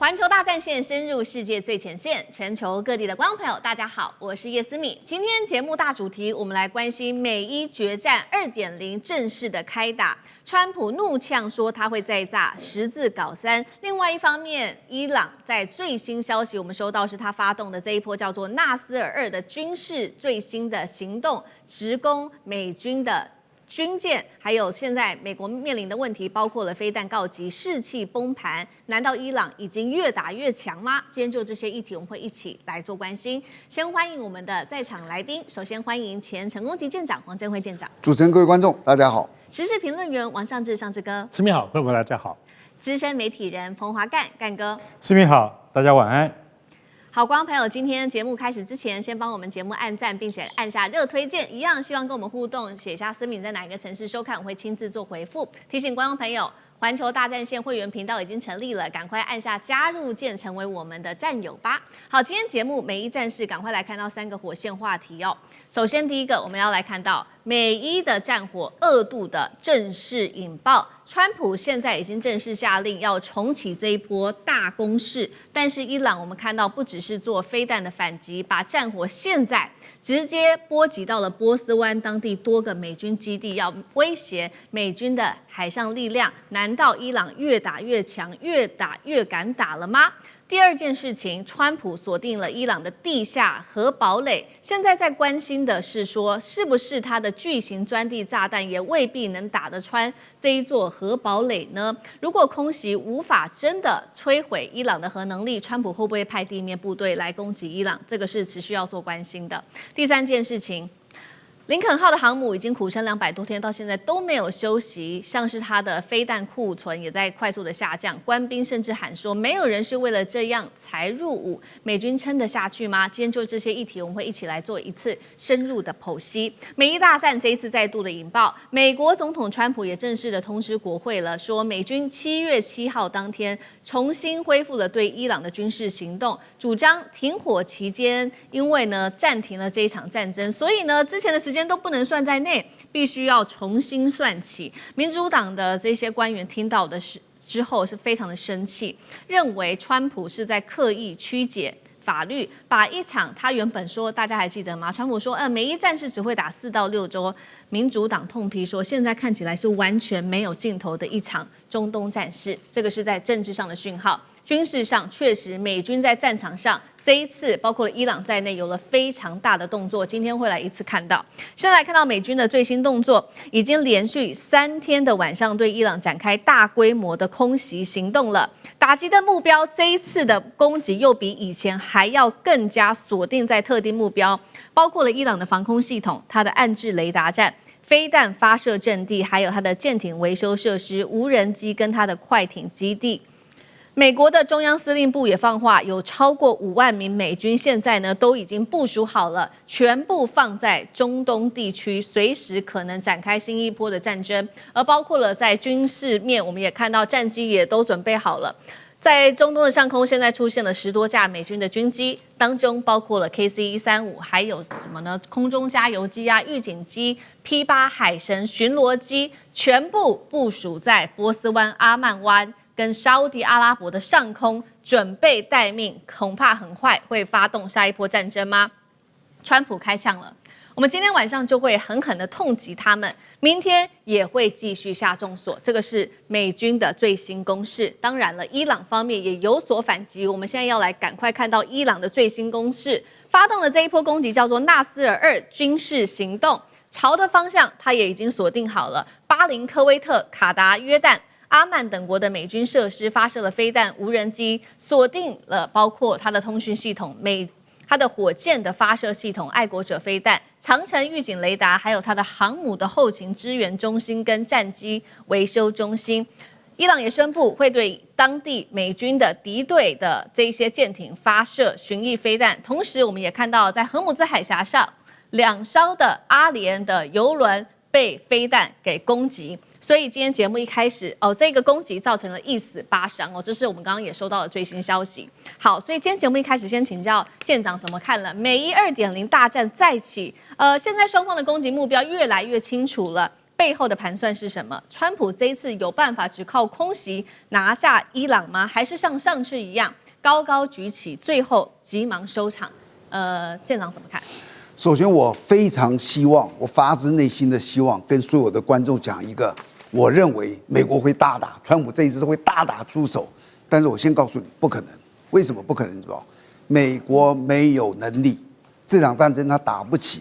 环球大战线深入世界最前线，全球各地的观众朋友，大家好，我是叶思敏。今天节目大主题，我们来关心美伊决战2.0正式的开打。川普怒呛说他会再炸，10字搞3。另外一方面，伊朗在最新消息我们收到是他发动的这一波叫做纳斯尔2的军事最新的行动，直攻美军的军舰，还有现在美国面临的问题，包括了飞弹告急、士气崩盘。难道伊朗已经越打越强吗？今天就这些议题，我们会一起来做关心。先欢迎我们的在场来宾，首先欢迎前成功级舰长黄镇辉舰长。主持人、各位观众，大家好。时事评论员王尚志，尚志哥。市民好，各位大家好。资深媒体人彭华干，干哥。市民好，大家晚安。好，观众朋友，今天节目开始之前，先帮我们节目按赞，并且按下热推荐，一样希望跟我们互动，写下思敏在哪一个城市收看，我会亲自做回复。提醒观众朋友，环球大战线会员频道已经成立了，赶快按下加入键，成为我们的战友吧。好，今天节目美伊战事，赶快来看到3个火线话题哦。首先第一个，我们要来看到美伊的战火2度的正式引爆。川普现在已经正式下令要重启这一波大攻势，但是伊朗我们看到不只是做飞弹的反击，把战火现在直接波及到了波斯湾当地多个美军基地，要威胁美军的海上力量。难道伊朗越打越强，越打越敢打了吗？第二件事情，川普锁定了伊朗的地下核堡垒，现在在关心的是说，是不是它的巨型钻地炸弹也未必能打得穿这一座核堡垒呢？如果空袭无法真的摧毁伊朗的核能力，川普会不会派地面部队来攻击伊朗？这个是持续要做关心的。第三件事情，林肯号的航母已经苦撑200多天，到现在都没有休息，像是它的飞弹库存也在快速的下降，官兵甚至喊说，没有人是为了这样才入伍，美军撑得下去吗？今天就这些议题，我们会一起来做一次深入的剖析。美伊大战这一次再度的引爆，美国总统川普也正式的通知国会了，说美军7月7号当天重新恢复了对伊朗的军事行动，主张停火期间，因为呢暂停了这一场战争，所以呢之前的时间都不能算在内，必须要重新算起。民主党的这些官员听到的之后是非常的生气，认为川普是在刻意曲解法律，把一场他原本说，大家还记得吗？川普说，美伊战事只会打4到6周，民主党痛批说，现在看起来是完全没有尽头的一场中东战事。这个是在政治上的讯号。军事上确实，美军在战场上这一次，包括了伊朗在内，有了非常大的动作。今天会来一次看到。现在看到美军的最新动作，已经连续3天的晚上对伊朗展开大规模的空袭行动了。打击的目标，这一次的攻击又比以前还要更加锁定在特定目标，包括了伊朗的防空系统、它的暗制雷达站、飞弹发射阵地，还有它的舰艇维修设施、无人机跟它的快艇基地。美国的中央司令部也放话，有超过5万名美军现在呢都已经部署好了，全部放在中东地区，随时可能展开新一波的战争。而包括了在军事面，我们也看到战机也都准备好了。在中东的上空，现在出现了10多架美军的军机，当中包括了 KC-135，还有什么呢？空中加油机啊、预警机、P-8海神巡逻机，全部部署在波斯湾、阿曼湾跟沙烏地阿拉伯的上空，准备待命，恐怕很快会发动下一波战争吗？川普开枪了，我们今天晚上就会狠狠的痛击他们，明天也会继续下重锁。这个是美军的最新攻势。当然了，伊朗方面也有所反击。我们现在要来赶快看到伊朗的最新攻势，发动的这一波攻击叫做纳斯尔2军事行动，朝的方向它也已经锁定好了，巴林、科威特、卡达、约旦、阿曼等国的美军设施发射了飞弹、无人机，锁定了包括它的通讯系统、它的火箭的发射系统、爱国者飞弹、长程预警雷达，还有它的航母的后勤支援中心跟战机维修中心。伊朗也宣布会对当地美军的敌对的这些舰艇发射巡弋飞弹，同时我们也看到在荷姆兹海峡上2艘的阿联的油轮被飞弹给攻击。所以今天节目一开始这个攻击造成了1死8伤这是我们刚刚也收到的最新消息。好，所以今天节目一开始先请教舰长怎么看了美伊2.0大战再起，现在双方的攻击目标越来越清楚了。背后的盘算是什么？川普这一次有办法只靠空袭拿下伊朗吗？还是像上次一样高高举起，最后急忙收场？舰长怎么看？首先，我非常希望，我发自内心的希望跟所有的观众讲一个，我认为美国会大打，川普这一次会大打出手。但是我先告诉你，不可能。为什么不可能？你知道，美国没有能力，这场战争他打不起。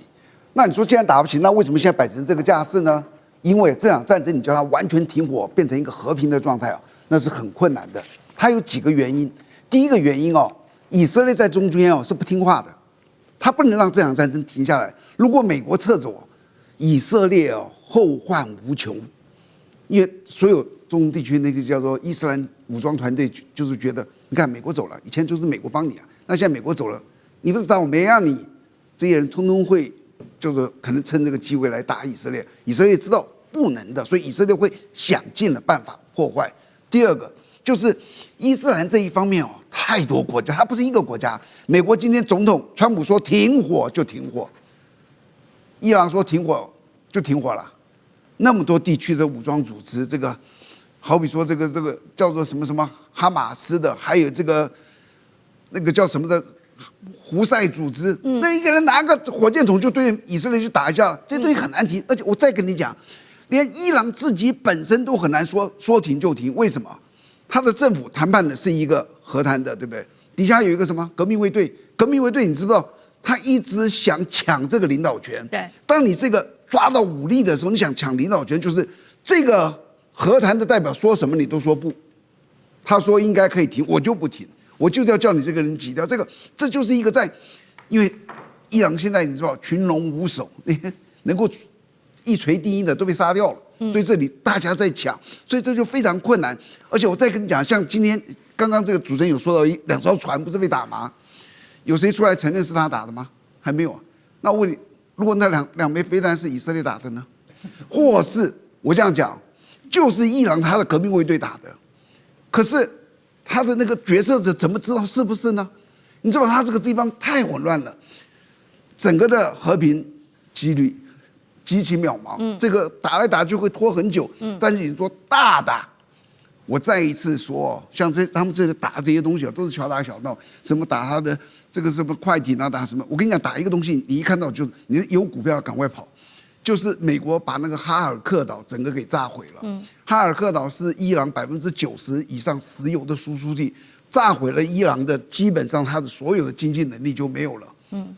那你说既然打不起，那为什么现在摆成这个架势呢？因为这场战争你叫它完全停火，变成一个和平的状态那是很困难的。它有几个原因。第一个原因以色列在中间是不听话的。他不能让这场战争停下来。如果美国撤走，以色列后患无穷，因为所有中东地区那个叫做伊斯兰武装团队，就是觉得，你看美国走了，以前就是美国帮你那现在美国走了，你不知道我没让你，这些人通通会就是可能趁这个机会来打以色列。以色列知道不能的，所以以色列会想尽了办法破坏。第二个就是伊斯兰这一方面太多国家，它不是一个国家。美国今天总统川普说停火就停火，伊朗说停火就停火了。那么多地区的武装组织，这个好比说这个叫做什么什么哈马斯的，还有那个叫什么的胡塞组织，那一个人拿个火箭筒就对以色列去打一下，这东西很难停。而且我再跟你讲，连伊朗自己本身都很难说停就停。为什么？他的政府谈判的是一个和谈的，对不对？底下有一个什么革命卫队？革命卫队你知不知道？他一直想抢这个领导权。对，当你这个抓到武力的时候，你想抢领导权，就是这个和谈的代表说什么你都说不。他说应该可以停，我就不停，我就是要叫你这个人挤掉。这就是一个因为伊朗现在你知道群龙无首，能够一锤定音的都被杀掉了。所以这里大家在抢，所以这就非常困难。而且我再跟你讲，像今天刚刚这个主持人有说到2艘船不是被打吗？有谁出来承认是他打的吗？还没有。那我问你，如果那两枚飞弹是以色列打的呢？或是我这样讲，就是伊朗他的革命卫队打的，可是他的那个决策者怎么知道是不是呢？你知道他这个地方太混乱了，整个的和平几率极其渺茫。这个打来打去会拖很久。但是你说大打，我再一次说，像他们这个打这些东西都是小打小闹，什么打他的这个什么快艇打什么。我跟你讲，打一个东西，你一看到就是你有股票赶快跑。就是美国把那个哈尔克岛整个给炸毁了。哈尔克岛是伊朗90%以上石油的输出地，炸毁了伊朗的基本上它的所有的经济能力就没有了。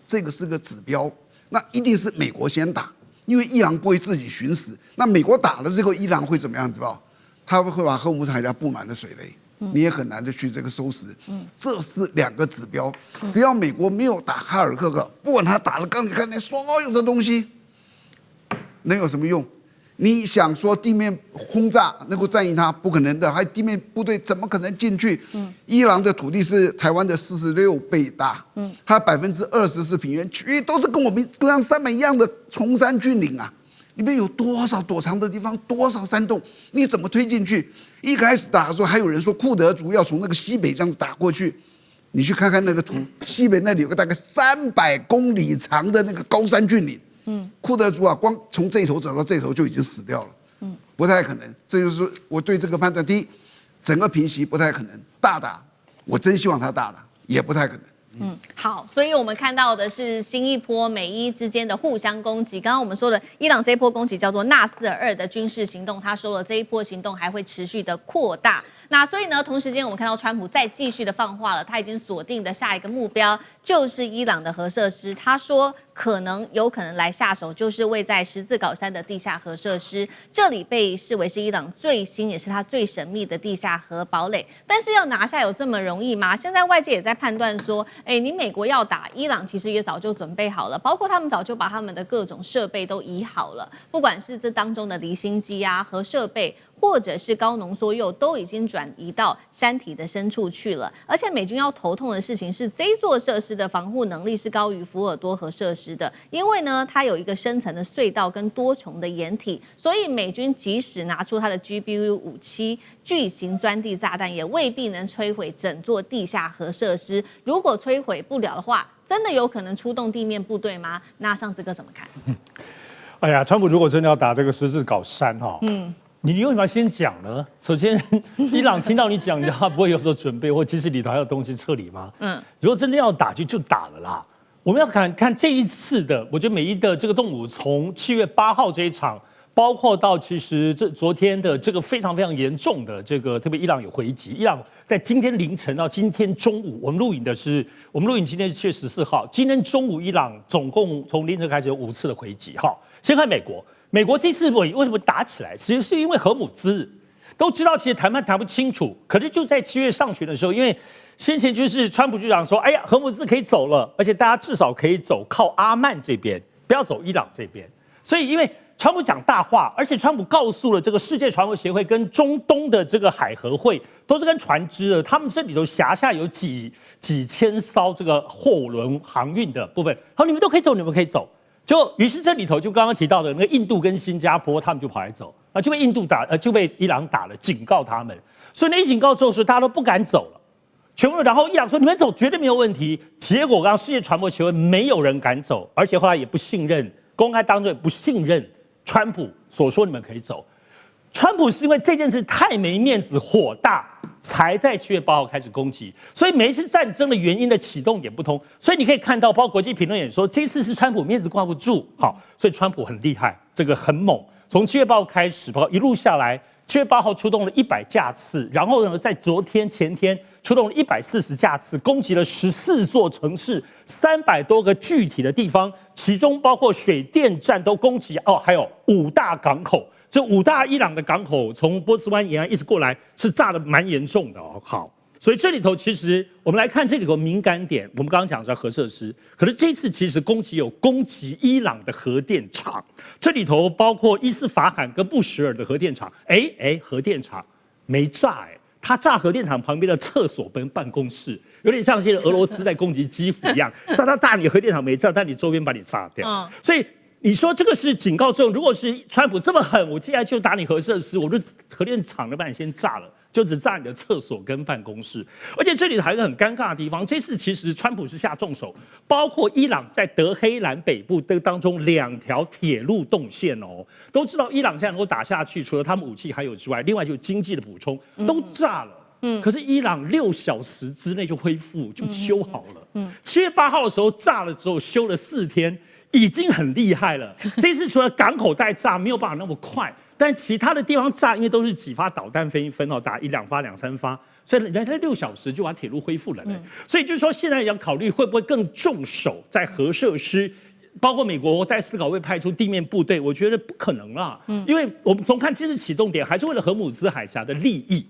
这个是个指标，那一定是美国先打。因为伊朗不会自己寻死，那美国打了之后，伊朗会怎么样？知道？他会把荷姆斯海峡布满了水雷，你也很难的去这个收拾。这是2个指标。只要美国没有打哈尔克岛，不管他打了刚才看那所有的东西，能有什么用？你想说地面轰炸能够战赢它，不可能的。还有地面部队怎么可能进去？伊朗的土地是台湾的46倍大，它20%是平原区域，都是跟我们像山脉一样的崇山峻岭里面有多少躲藏的地方，多少山洞，你怎么推进去？一开始打的时候，还有人说库德族要从那个西北这样子打过去，你去看看那个图，西北那里有个大概300公里长的那个高山峻岭。库德族光从这头走到这头就已经死掉了。不太可能。这就是我对这个判断。第一，整个平息不太可能，大打，我真希望他大打，也不太可能。好，所以我们看到的是新一波美伊之间的互相攻击。刚刚我们说的伊朗这一波攻击叫做纳斯尔2的军事行动，他说了这一波行动还会持续的扩大。那所以呢，同时间我们看到川普再继续的放话了，他已经锁定的下一个目标就是伊朗的核设施。他说有可能来下手，就是位在十字高山的地下核设施，这里被视为是伊朗最新也是他最神秘的地下核堡垒。但是要拿下有这么容易吗？现在外界也在判断说，你美国要打伊朗，其实也早就准备好了，包括他们早就把他们的各种设备都移好了，不管是这当中的离心机核设备，或者是高浓缩铀，都已经转移到山体的深处去了。而且美军要头痛的事情是，这座设施的防护能力是高于福尔多核设施的，因为呢，它有一个深层的隧道跟多重的掩体，所以美军即使拿出它的 GBU-57巨型钻地炸弹，也未必能摧毁整座地下核设施。如果摧毁不了的话，真的有可能出动地面部队吗？那上这个怎么看？哎呀，川普如果真的要打这个十字搞山哈，你为什么要先讲呢？首先，伊朗听到你讲，他不会有所准备，或其实里头还有东西撤离吗？如果真的要打就打了啦。我们要看这一次的，我觉得美伊的这个动武，从7月8号这一场。包括到其实昨天的这个非常非常严重的这个，特别伊朗有回击。伊朗在今天凌晨到今天中午，我们录影今天是7月14号，今天中午伊朗总共从凌晨开始有5次的回击。哈，先看美国，美国这次为什么打起来？其实是因为核武兹都知道，其实谈判谈不清楚，可是就在7月上旬的时候，因为先前就是川普就讲说，哎呀，核武兹可以走了，而且大家至少可以走靠阿曼这边，不要走伊朗这边。所以因为川普讲大话，而且川普告诉了这个世界船舶协会跟中东的这个海合会，都是跟船只的，他们这里头辖下有几千艘这个货轮航运的部分，好，你们都可以走，你们可以走。于是这里头就刚刚提到的那个印度跟新加坡，他们就跑来走啊，就被伊朗打了，警告他们。所以那一警告之后，大家都不敢走了。全部，然后伊朗说你们走绝对没有问题。结果刚刚世界船舶协会没有人敢走，而且后来也不信任，公开当中也不信任。川普所说你们可以走，川普是因为这件事太没面子、火大，才在7月8号开始攻击。所以每一次战争的原因的启动点不同，所以你可以看到，包括国际评论也说，这次是川普面子挂不住。好，所以川普很厉害，这个很猛。从7月8号开始，包括一路下来，7月8号出动了100架次，然后呢，在昨天、前天出动了140架次，攻击了14座城市，300多个具体的地方，其中包括水电站都攻击哦，还有5大港口。这5大伊朗的港口从波斯湾沿岸一直过来，是炸得蛮严重的哦。好，所以这里头其实我们来看这里头敏感点，我们刚刚讲的核设施，可是这次其实攻击伊朗的核电厂，这里头包括伊斯法罕跟布什尔的核电厂，核电厂没炸他炸核电厂旁边的厕所跟办公室，有点像现在俄罗斯在攻击基辅一样，炸你核电厂没炸，但你周边把你炸掉。所以你说这个是警告作用。如果是川普这么狠，我接下来就打你核设施，我就核电厂都把你先炸了，就只炸你的厕所跟办公室。而且这里还有一个很尴尬的地方，这次其实川普是下重手，包括伊朗在德黑兰北部的当中2条铁路动线哦，都知道伊朗现在能够打下去，除了他们武器还有之外，另外就是经济的补充都炸了。可是伊朗6小时之内就恢复，就修好了。7月8号的时候炸了之后，修了4天。已经很厉害了。这次除了港口带炸没有办法那么快，但其他的地方炸，因为都是几发导弹分一分哦，打1、2发、2、3发，所以人家在6小时就把铁路恢复了。所以就是说，现在要考虑会不会更重手在核设施，包括美国在思考会派出地面部队，我觉得不可能啦。因为我们从看这次启动点还是为了荷姆兹海峡的利益。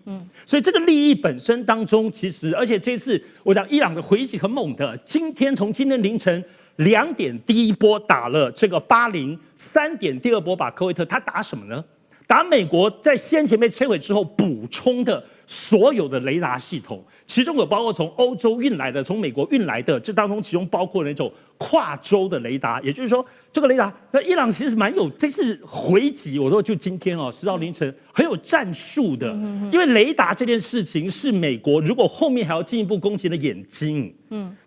所以这个利益本身当中，其实而且这次我讲伊朗的回击很猛的，从今天凌晨。2点第一波打了这个巴林，3点第二波把科威特，他打什么呢？打美国在先前被摧毁之后补充的所有的雷达系统，其中有包括从欧洲运来的、从美国运来的，这当中其中包括那种跨州的雷达，也就是说，这个雷达在伊朗其实蛮有，这次回击，我说就今天哦，10号凌晨很有战术的，因为雷达这件事情是美国如果后面还要进一步攻击的眼睛，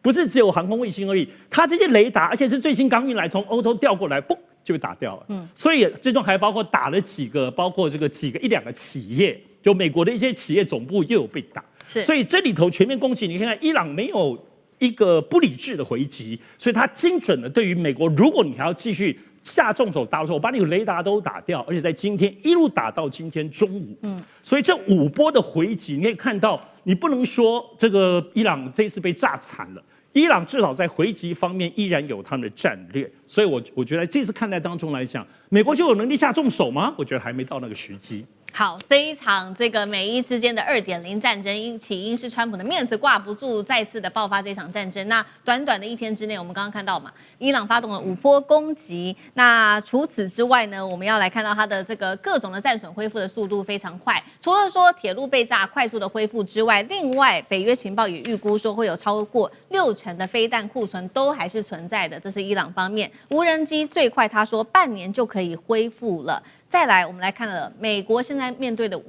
不是只有航空卫星而已，它这些雷达，而且是最新刚运来，从欧洲调过来，嘣就被打掉了，所以最终还包括打了几个，包括这个1、2个企业，就美国的一些企业总部又有被打，所以这里头全面攻击，你看看伊朗没有一个不理智的回击，所以它精准的对于美国，如果你还要继续下重手打的时候，我把你的雷达都打掉，而且在今天一路打到今天中午，所以这5波的回击，你可以看到，你不能说这个伊朗这一次被炸惨了。伊朗至少在回击方面依然有他们的战略，所以我觉得这次看待当中来讲，美国就有能力下重手吗？我觉得还没到那个时机。好，这一场这个美伊之间的2.0战争，起因是川普的面子挂不住，再次的爆发这场战争。那短短的1天之内，我们刚刚看到嘛，伊朗发动了5波攻击。那除此之外呢，我们要来看到它的这个各种的战损恢复的速度非常快。除了说铁路被炸快速的恢复之外，另外北约情报也预估说会有超过60%的飞弹库存都还是存在的，这是伊朗方面。无人机最快他说半年就可以恢复了。再来，我们来看了美国现在面对的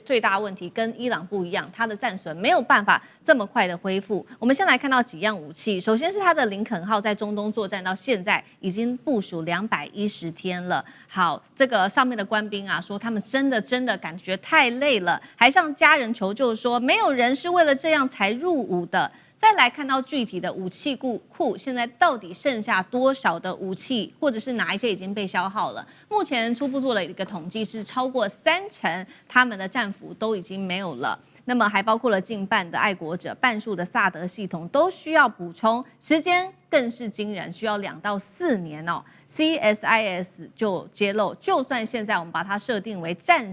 最大问题，跟伊朗不一样，它的战损没有办法这么快的恢复。我们先来看到几样武器，首先是它的林肯号在中东作战到现在已经部署210天了。好，这个上面的官兵啊说，他们真的感觉太累了，还向家人求救说，没有人是为了这样才入伍的。再来看到具体的武器库，现在到底剩下多少的武器，或者是哪一些已经被消耗了？目前初步做了一个统计，是超过30%他们的战俘都已经没有了。那么还包括了近半的爱国者、半数的萨德系统都需要补充，时间更是惊人，需要2到4年哦。CSIS 就揭露，就算现在我们把它设定为战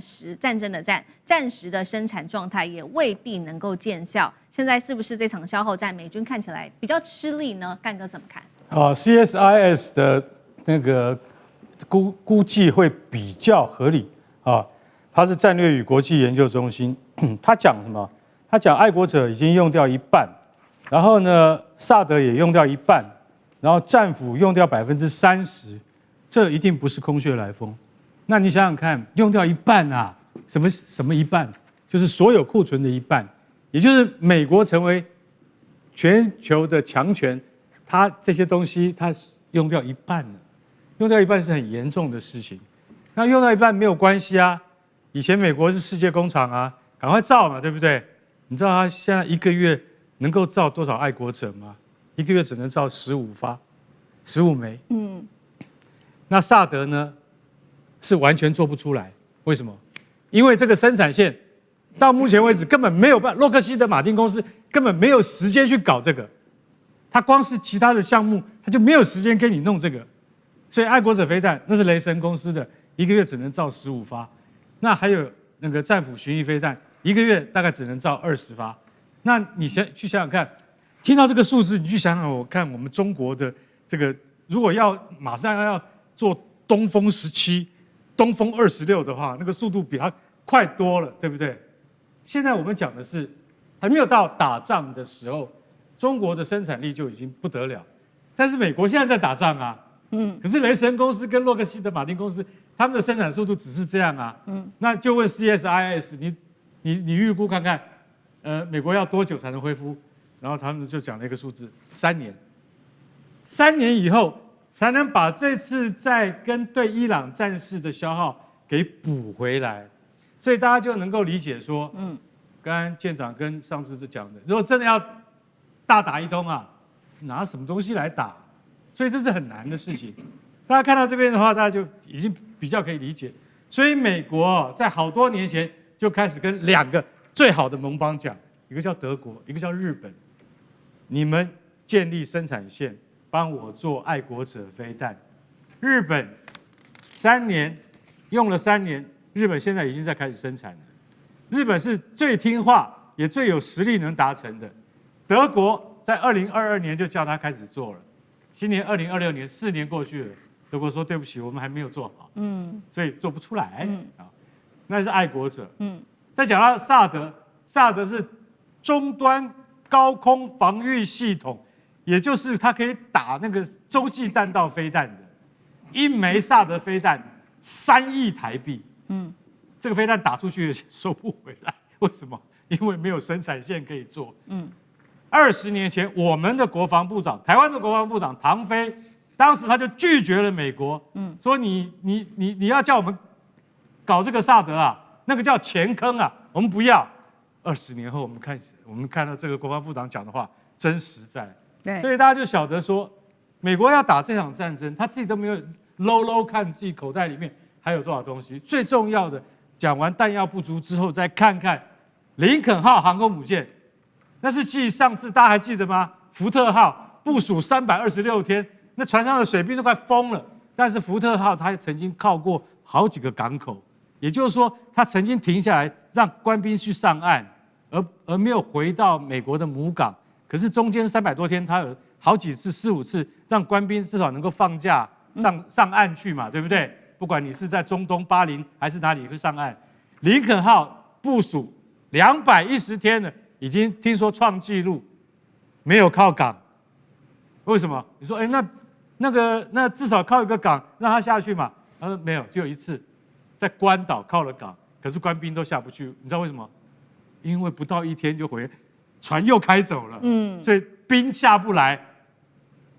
争的战时的生产状态，也未必能够见效。现在是不是这场消耗战，美军看起来比较吃力呢？干哥怎么看？CSIS 的那个估计会比较合理啊，它是战略与国际研究中心，他讲什么？他讲爱国者已经用掉一半，然后呢，萨德也用掉一半。然后战俘用掉30%，这一定不是空穴来风。那你想想看，用掉一半啊，什么一半？就是所有库存的一半，也就是美国成为全球的强权，它这些东西它用掉一半了，用掉一半是很严重的事情。那用掉一半没有关系啊，以前美国是世界工厂啊，赶快造嘛，对不对？你知道它现在1个月能够造多少爱国者吗？1个月只能造15枚。那萨德呢，是完全做不出来。为什么？因为这个生产线到目前为止根本没有办法，洛克希德马丁公司根本没有时间去搞这个，他光是其他的项目，他就没有时间给你弄这个。所以爱国者飞弹那是雷神公司的，1个月只能造15发。那还有那个战斧巡弋飞弹，1个月大概只能造20发。那你去想想看。听到这个数字，你去想想，我看我们中国的这个，如果马上要做东风17、东风26的话，那个速度比它快多了，对不对？现在我们讲的是还没有到打仗的时候，中国的生产力就已经不得了，但是美国现在在打仗啊，可是雷神公司跟洛克希德马丁公司他们的生产速度只是这样啊，那就问 CSIS， 你预估看看，美国要多久才能恢复？然后他们就讲了一个数字，3年，3年以后才能把这次在跟对伊朗战事的消耗给补回来，所以大家就能够理解说，刚刚舰长跟上次都讲的，如果真的要大打一通啊，拿什么东西来打？所以这是很难的事情。大家看到这边的话，大家就已经比较可以理解。所以美国在好多年前就开始跟2个最好的盟邦讲，一个叫德国，一个叫日本。你们建立生产线，帮我做爱国者飞弹。日本3年用了3年，日本现在已经在开始生产了。日本是最听话，也最有实力能达成的。德国在2022年就叫他开始做了，今年2026年4年过去了，德国说对不起，我们还没有做好，所以做不出来啊。那是爱国者。再讲到萨德，萨德是终端高空防御系统，也就是它可以打那个洲际弹道飞弹的，1枚萨德飞弹3亿台币，这个飞弹打出去收不回来，为什么？因为没有生产线可以做。20年前，我们的国防部长，台湾的国防部长唐飞，当时他就拒绝了美国，说你要叫我们搞这个萨德啊，那个叫钱坑啊，我们不要。20年后，我们看到这个国防部长讲的话真实在，所以大家就晓得说，美国要打这场战争，他自己都没有搂看自己口袋里面还有多少东西。最重要的，讲完弹药不足之后，再看看林肯号航空母舰，那是继上次大家还记得吗？福特号部署326天，那船上的水兵都快疯了。但是福特号它曾经靠过好几个港口，也就是说，它曾经停下来让官兵去上岸。而没有回到美国的母港，可是中间300多天，他有好几次4、5次让官兵至少能够放假上岸去嘛，对不对？不管你是在中东巴林还是哪里会上岸，林肯号部署210天了，已经听说创纪录，没有靠港，为什么？你说，那至少靠一个港让他下去嘛？他说没有，只有1次，在关岛靠了港，可是官兵都下不去，你知道为什么？因为不到1天就船又开走了，所以兵下不来，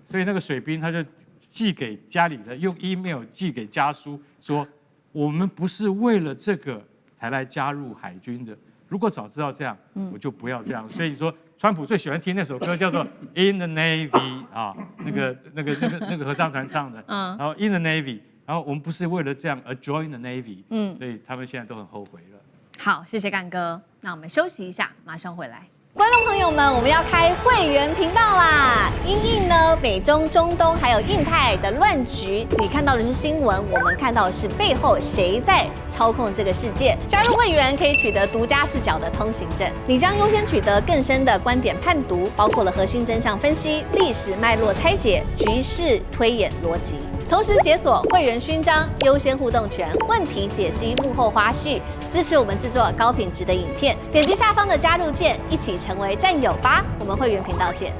所以那个水兵他就寄给家里的，用 email 寄给家书说，我们不是为了这个才来加入海军的，如果早知道这样，我就不要这样。所以你说，川普最喜欢听那首歌叫做 In the Navy 啊，那个合唱团唱的，然后 In the Navy， 然后我们不是为了这样而 join the Navy，所以他们现在都很后悔了。好，谢谢干哥，那我们休息一下，马上回来。观众朋友们，我们要开会员频道啦！因应呢美中、中东还有印太的乱局，你看到的是新闻，我们看到的是背后谁在操控这个世界。加入会员可以取得独家视角的通行证，你将优先取得更深的观点判读，包括了核心真相分析、历史脉络拆解、局势推演逻辑。同时解锁会员勋章、优先互动权、问题解析、幕后花絮，支持我们制作高品质的影片。点击下方的加入键，一起成为战友吧！我们会员频道见。